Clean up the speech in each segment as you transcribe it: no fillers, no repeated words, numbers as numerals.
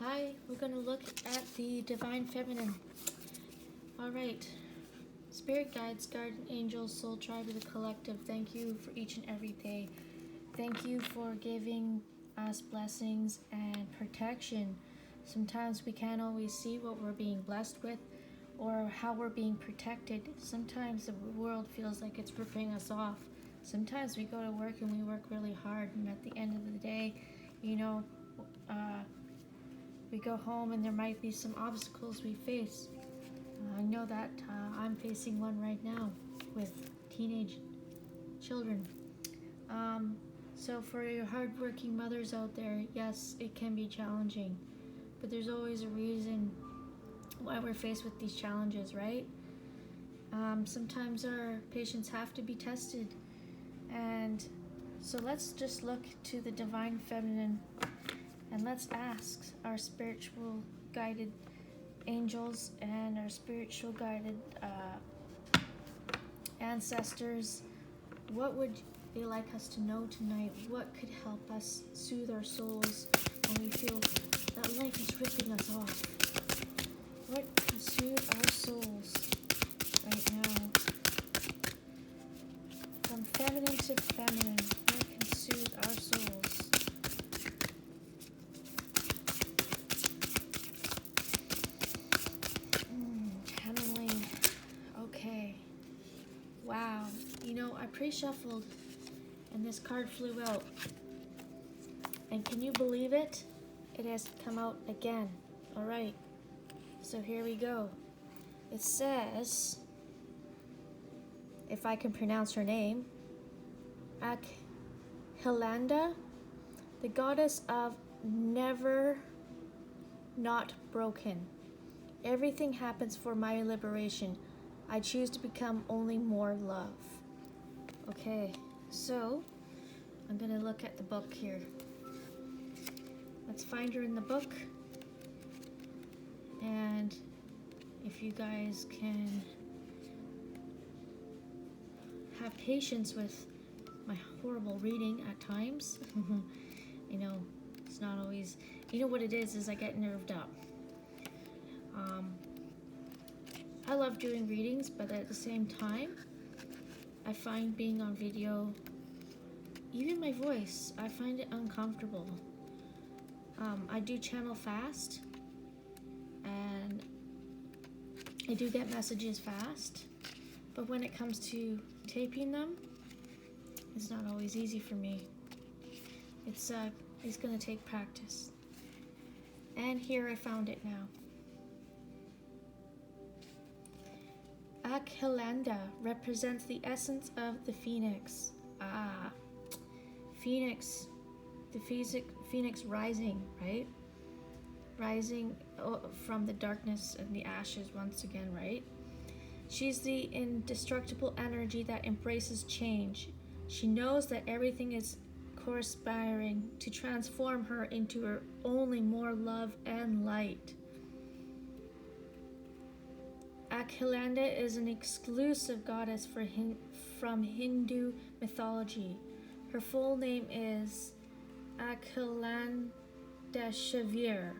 Hi, we're going to look at the Divine Feminine. Alright, Spirit Guides, Guardian Angels, Soul Tribe of the Collective, thank you for each and every day. Thank you for giving us blessings and protection. Sometimes we can't always see what we're being blessed with or how we're being protected. Sometimes the world feels like it's ripping us off. Sometimes we go to work and we work really hard, and at the end of the day, we go home and there might be some obstacles we face. I know that I'm facing one right now with teenage children. So for your hardworking mothers out there, yes, it can be challenging, but there's always a reason why we're faced with these challenges, right? Sometimes our patients have to be tested, and so let's just look to the Divine Feminine and let's ask our spiritual guided angels and our spiritual guided ancestors, what would they like us to know tonight? What could help us soothe our souls when we feel that life is ripping us off? What can soothe our souls right now? From feminine to feminine, what can soothe our souls? Channeling. Okay. Wow. I pre-shuffled and this card flew out. And can you believe it? It has come out again. Alright. So here we go. It says, if I can pronounce her name, Akhilanda, the goddess of never not broken. Everything happens for my liberation. I choose to become only more love. Okay, so I'm going to look at the book here. Let's find her in the book. And if you guys can have patience with my horrible reading at times. It's not always, what it is I get nerved up. I love doing readings, but at the same time, I find being on video, even my voice, I find it uncomfortable. I do channel fast, and I do get messages fast, but when it comes to taping them, it's not always easy for me. It's going to take practice. And here I found it now. Akhilanda represents the essence of the phoenix. Phoenix, the phoenix rising, right? Rising from the darkness and the ashes once again, right? She's the indestructible energy that embraces change. She knows that everything is conspiring to transform her into her only more love and light. Akhilanda is an exclusive goddess from Hindu mythology. Her full name is Akhilanda Shavira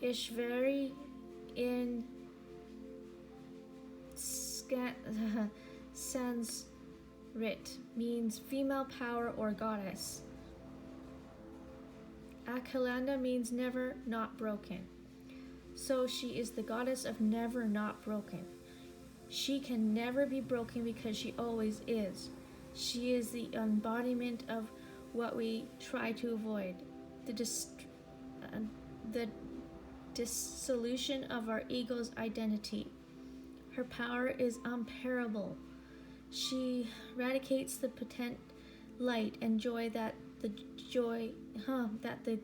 Ishvari in Sanskrit, means female power or goddess. Akhilanda means never not broken. So she is the goddess of never not broken. She can never be broken because she always is. She is the embodiment of what we try to avoid, the dissolution of our ego's identity. Her power is unparalleled. She radiates the potent light and joy that the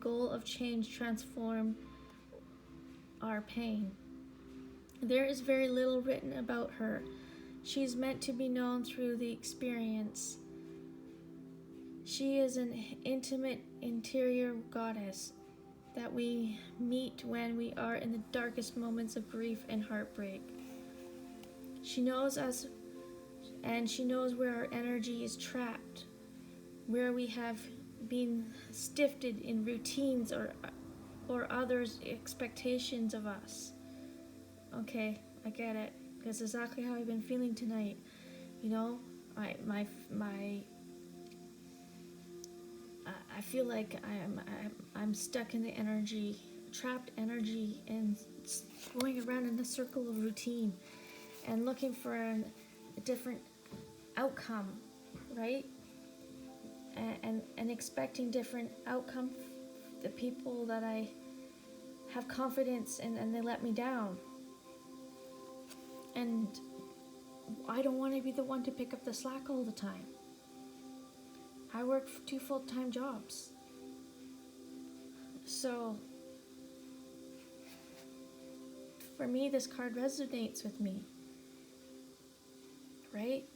goal of change transform our pain. There is very little written about her. She is meant to be known through the experience. She is an intimate interior goddess that we meet when we are in the darkest moments of grief and heartbreak. She knows us, and she knows where our energy is trapped, where we have being stiffed in routines or others' expectations of us. Okay, I get it. That's exactly how I've been feeling tonight. You know, I feel like I'm stuck in the energy, trapped energy, and going around in a circle of routine, and looking for a different outcome, right? And expecting different outcome. The people that I have confidence in, and they let me down. And I don't want to be the one to pick up the slack all the time. I work 2 full-time jobs. So, for me, this card resonates with me. Right?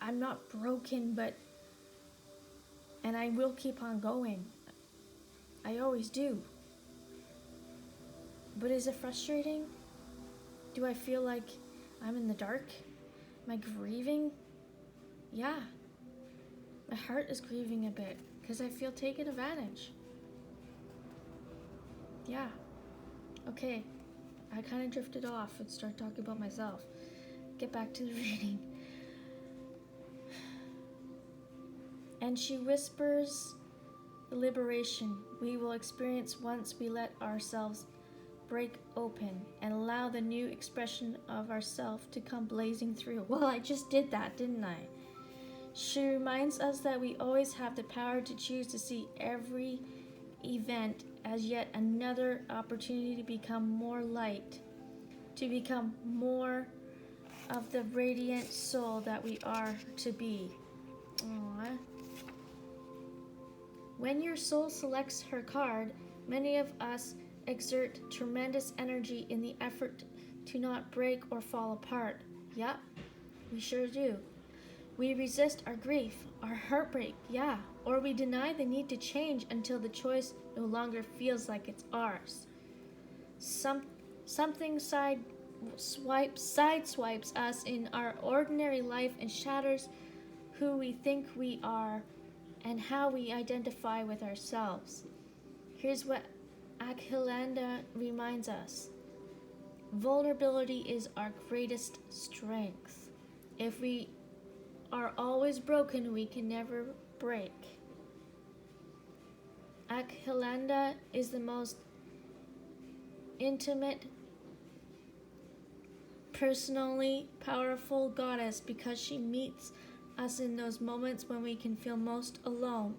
I'm not broken, and I will keep on going. I always do. But is it frustrating? Do I feel like I'm in the dark? Am I grieving? Yeah. My heart is grieving a bit because I feel taken advantage. Yeah. Okay. I kind of drifted off and started talking about myself. Get back to the reading. And she whispers the liberation we will experience once we let ourselves break open and allow the new expression of ourself to come blazing through. Well, I just did that, didn't I? She reminds us that we always have the power to choose to see every event as yet another opportunity to become more light, to become more of the radiant soul that we are to be. Aww. When your soul selects her card, many of us exert tremendous energy in the effort to not break or fall apart. Yep, we sure do. We resist our grief, our heartbreak, yeah, or we deny the need to change until the choice no longer feels like it's ours. Something sideswipes us in our ordinary life and shatters who we think we are and how we identify with ourselves. Here's what Akhilanda reminds us. Vulnerability is our greatest strength. If we are always broken, we can never break. Akhilanda is the most intimate, personally powerful goddess because she meets us in those moments when we can feel most alone,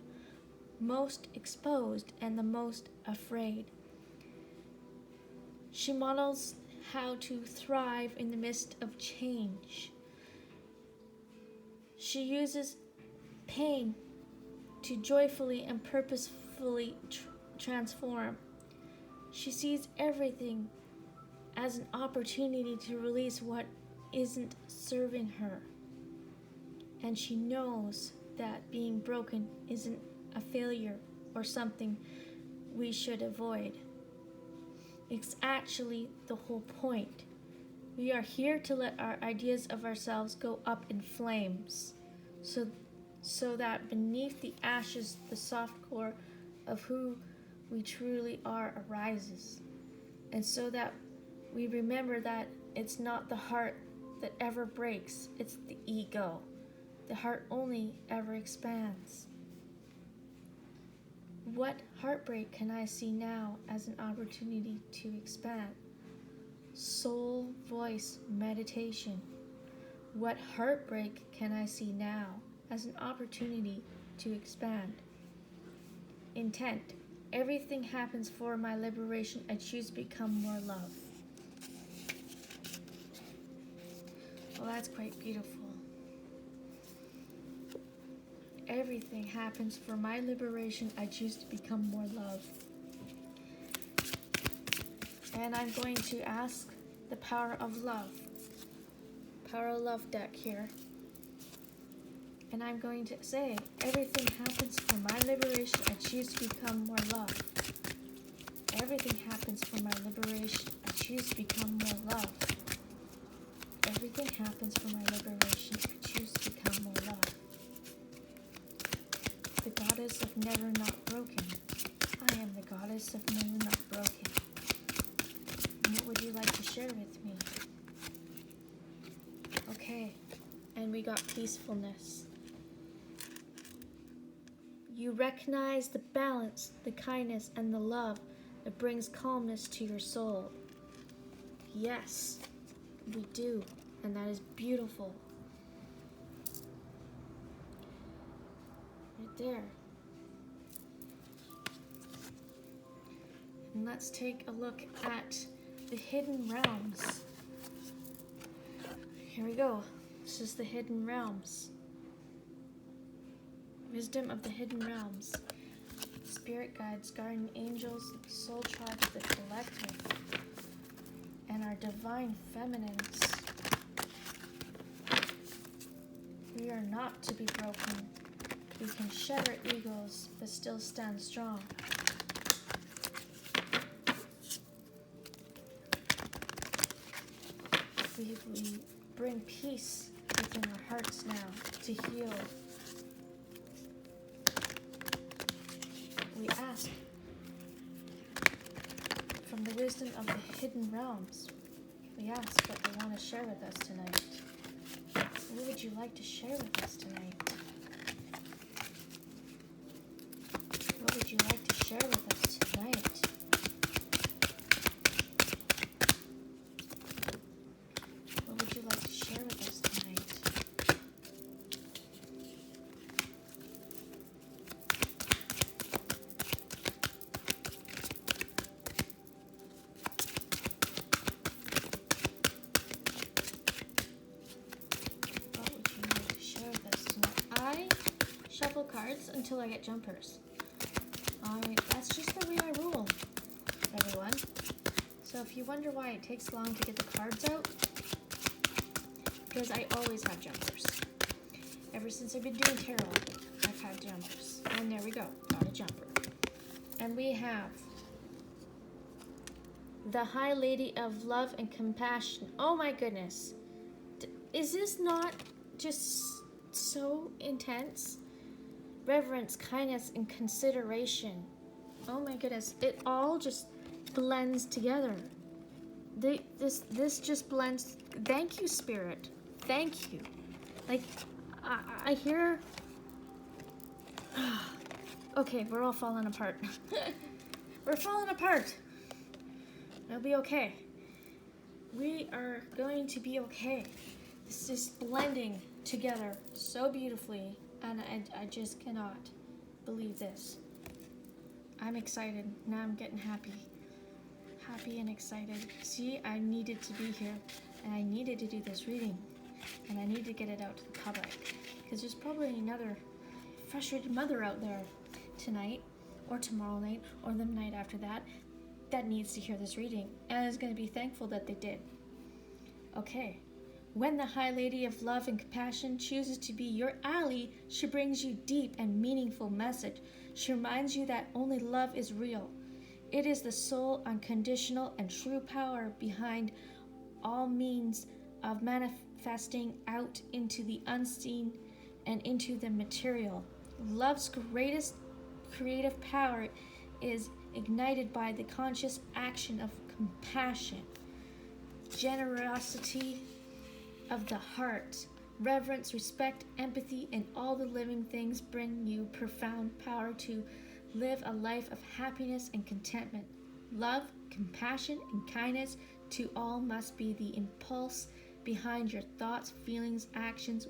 most exposed, and the most afraid. She models how to thrive in the midst of change. She uses pain to joyfully and purposefully transform. She sees everything as an opportunity to release what isn't serving her. And she knows that being broken isn't a failure or something we should avoid. It's actually the whole point. We are here to let our ideas of ourselves go up in flames, so that beneath the ashes, the soft core of who we truly are arises. And so that we remember that it's not the heart that ever breaks, it's the ego. The heart only ever expands. What heartbreak can I see now as an opportunity to expand? Soul voice meditation. What heartbreak can I see now as an opportunity to expand? Intent. Everything happens for my liberation. I choose to become more love. Well, that's quite beautiful. Everything happens for my liberation. I choose to become more love. And I'm going to ask the power of love. Power of love deck here. And I'm going to say, everything happens for my liberation. I choose to become more love. Everything happens for my liberation. I choose to become more love. Everything happens for my liberation. I choose to become more love. goddess of never not broken. I am the goddess of never not broken. And what would you like to share with me? Okay, and we got peacefulness. You recognize the balance, the kindness, and the love that brings calmness to your soul. Yes, we do, and that is beautiful. Right there. And let's take a look at the hidden realms. Here we go. This is the hidden realms. Wisdom of the hidden realms. Spirit guides, guardian angels, soul tribe of the collective, and our divine feminines. We are not to be broken. We can shed our egos, but still stand strong. We bring peace within our hearts now to heal. We ask from the wisdom of the hidden realms. We ask what they want to share with us tonight. What would you like to share with us tonight? What would you like to share with us tonight? What would you like to share with us tonight? What would you like to share with us tonight? I shuffle cards until I get jumpers. That's just the way I rule, everyone. So if you wonder why it takes long to get the cards out, because I always have jumpers. Ever since I've been doing tarot, I've had jumpers. And there we go, got a jumper. And we have the High Lady of Love and Compassion. Oh my goodness. Is this not just so intense? Reverence, kindness, and consideration. Oh my goodness, it all just blends together. This just blends. Thank you, Spirit. Thank you. Like, I hear. Okay, we're all falling apart. We're falling apart. It'll be okay. We are going to be okay. This is blending together so beautifully, and I just cannot believe this. I'm excited. Now I'm getting happy. Happy and excited. See, I needed to be here, and I needed to do this reading, and I need to get it out to the public, because there's probably another frustrated mother out there tonight, or tomorrow night, or the night after that needs to hear this reading, and is going to be thankful that they did. Okay. When the High Lady of Love and Compassion chooses to be your ally, she brings you deep and meaningful message. She reminds you that only love is real. It is the sole, unconditional, and true power behind all means of manifesting out into the unseen and into the material. Love's greatest creative power is ignited by the conscious action of compassion, generosity of the heart, reverence, respect, empathy, and all the living things bring you profound power to live a life of happiness and contentment. Love, compassion, and kindness to all must be the impulse behind your thoughts, feelings, actions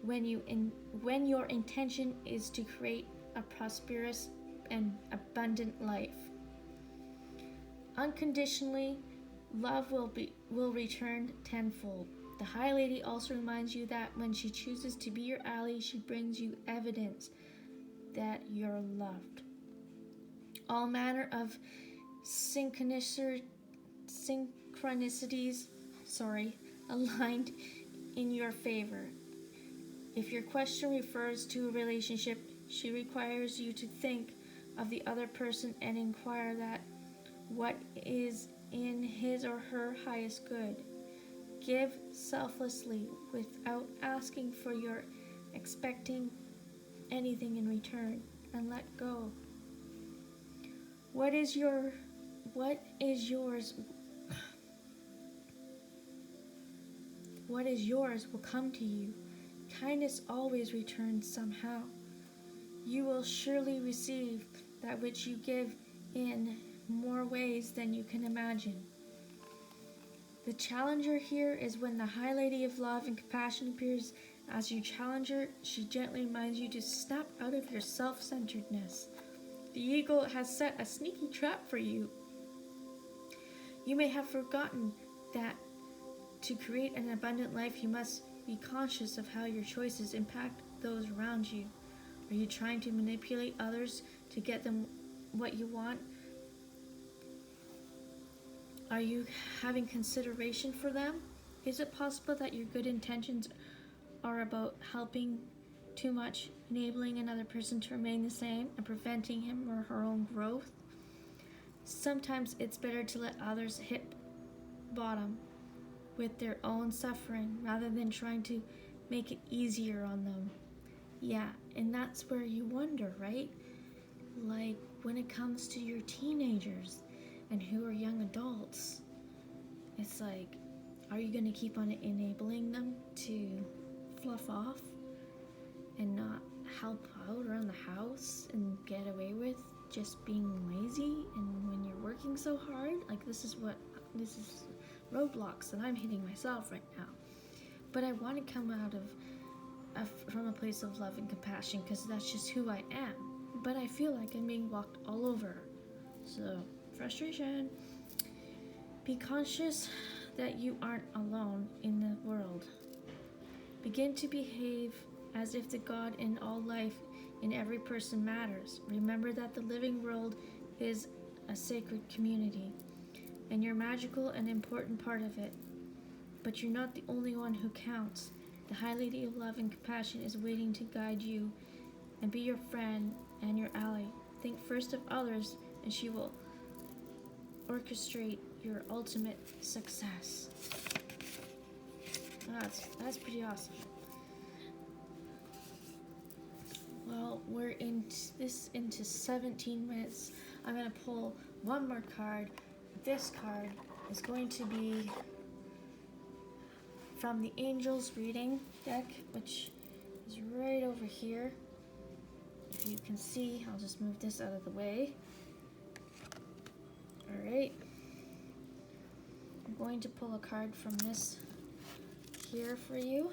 when your intention is to create a prosperous and abundant life. Unconditionally, love will return tenfold. The High Lady also reminds you that when she chooses to be your ally, she brings you evidence that you're loved. All manner of synchronicities, aligned in your favor. If your question refers to a relationship, she requires you to think of the other person and inquire that what is in his or her highest good. Give selflessly without asking for your expecting anything in return. and let go. What is yours What is yours will come to you. Kindness always returns somehow. You will surely receive that which you give in more ways than you can imagine. The challenger here is when the High Lady of Love and Compassion appears as your challenger. She gently reminds you to snap out of your self-centeredness. The eagle has set a sneaky trap for you. You may have forgotten that to create an abundant life, you must be conscious of how your choices impact those around you. Are you trying to manipulate others to get them what you want? Are you having consideration for them? Is it possible that your good intentions are about helping too much, enabling another person to remain the same and preventing him or her own growth? Sometimes it's better to let others hit bottom with their own suffering rather than trying to make it easier on them. Yeah, and that's where you wonder, right? Like when it comes to your teenagers and who are young adults, it's like, are you going to keep on enabling them to fluff off and not help out around the house and get away with just being lazy? And when you're working so hard, like this is roadblocks that I'm hitting myself right now. But I want to come out from a place of love and compassion because that's just who I am. But I feel like I'm being walked all over. So, frustration. Be conscious that you aren't alone in the world. Begin to behave as if the God in all life in every person matters. Remember that the living world is a sacred community, and you're magical and important part of it. But you're not the only one who counts. The High Lady of Love and Compassion is waiting to guide you and be your friend and your ally. Think first of others, and she will orchestrate your ultimate success. That's pretty awesome. Well, we're into 17 minutes. I'm going to pull one more card. This card is going to be from the Angels reading deck, which is right over here. If you can see, I'll just move this out of the way. Alright. I'm going to pull a card from this here for you.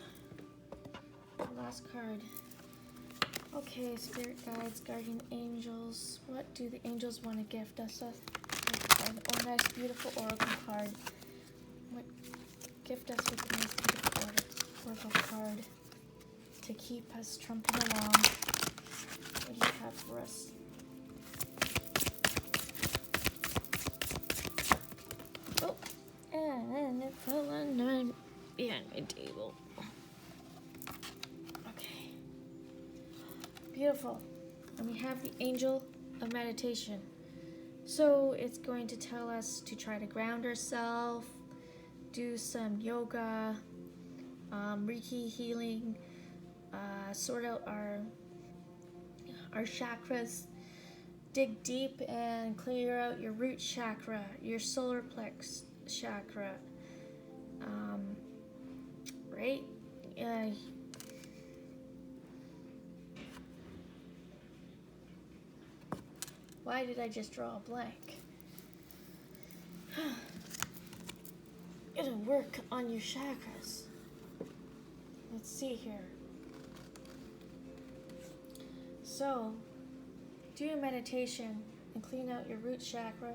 The last card. Okay, Spirit Guides, Guardian Angels. What do the angels want to gift us with? Oh, nice, beautiful Oracle card. What gift us with a nice, beautiful Oracle card to keep us trumping along? What do you have for us? Oh, and it fell on behind my table. Okay. Beautiful. And we have the Angel of Meditation. So it's going to tell us to try to ground ourselves, do some yoga, Reiki healing, sort out our chakras, dig deep and clear out your root chakra, your solar plex chakra, right? Why did I just draw a blank? It'll work on your chakras. Let's see here. So, do your meditation and clean out your root chakra,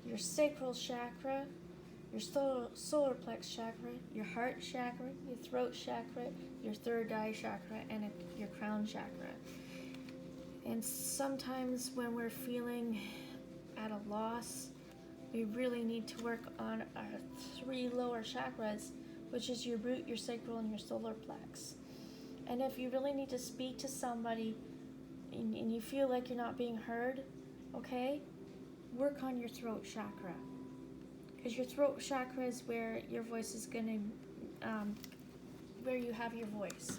your sacral chakra, your solar plex chakra, your heart chakra, your throat chakra, your third eye chakra, and your crown chakra. And sometimes when we're feeling at a loss, we really need to work on our 3 lower chakras, which is your root, your sacral, and your solar plex. And if you really need to speak to somebody and you feel like you're not being heard, okay, work on your throat chakra. Because your throat chakra is where your voice is going to, where you have your voice.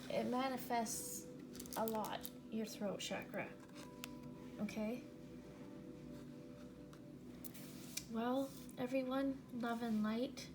It manifests a lot your throat chakra. Okay? Well, everyone, love and light.